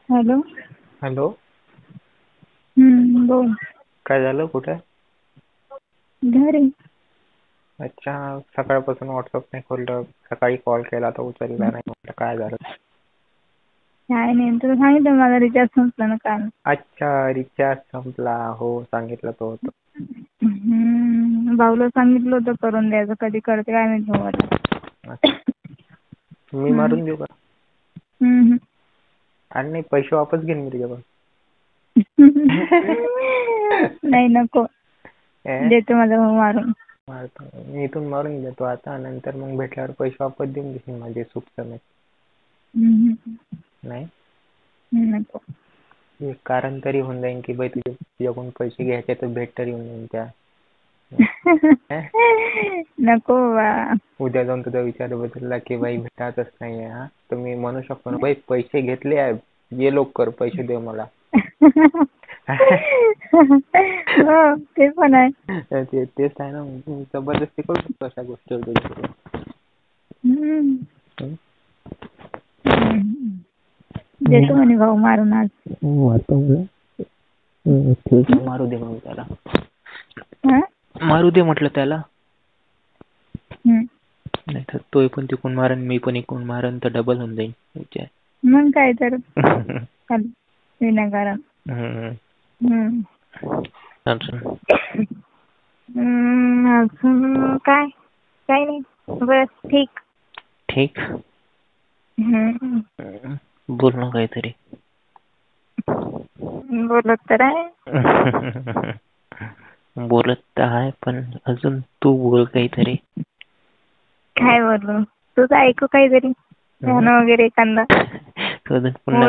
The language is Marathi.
हॅलो. हॅलो. बोल. काय झालं? कुठे? घरी. अच्छा, सकाळपासून व्हॉट्सअप नाही खोललं. सकाळी कॉल केला तर उचलला नाही. म्हटलं काय झालं? काय नाही, तुला सांगितलं माझा रिचार्ज संपला ना काल. अच्छा, रिचार्ज संपला. हो, सांगितलं तो होतं. भाऊला सांगितलं होतं करून द्यायचं. कधी करते काय माहित भाऊ आता. मी मारून देऊ का? आणि नाही, पैसे वापस घेईन मी तुझ्याकडून. नाही, नको. देतो माझा भाऊ मारून. मी इथून मारून देतो आता, नंतर मग भेटल्यावर पैसे वापस देऊन देशील माझे सुख समेत. नाही, नको. एक कारण तरी होऊन जाईन की बाई तुझ्याकडून पैसे घ्यायचे तर भेट तरी होऊन जाईन त्या. नको बा. उद्या जाऊन तुझा विचार बदलला की बाई भेटायचंच नाहीये, हा तर मी म्हणू शकतो ना, बाई पैसे घेतले आहे, ये लवकर पैसे दे मला. हो, ते पण आहे. तेच आहे ना, जबरदस्ती करू शकतो अशा गोष्टीवर. देतो म्हणे भाऊ मारून आज. ठीक आहे, मारू दे मग त्याला. मारू दे म्हटलं त्याला. नाही तर तो पण तिकून मारन, मी पण इकडून मारन, तर डबल होऊन जाईल. मग काय तर. विनाकारण. अजून काय? काही नाही, बस ठीक. ठीक. बोल ना काहीतरी. बोलत तर आहे. बोलत तर आहे, पण अजून तू बोल काहीतरी. काय बोलू? तुझं ऐकू काहीतरी. गाणं वगैरे एखादा. पुन्हा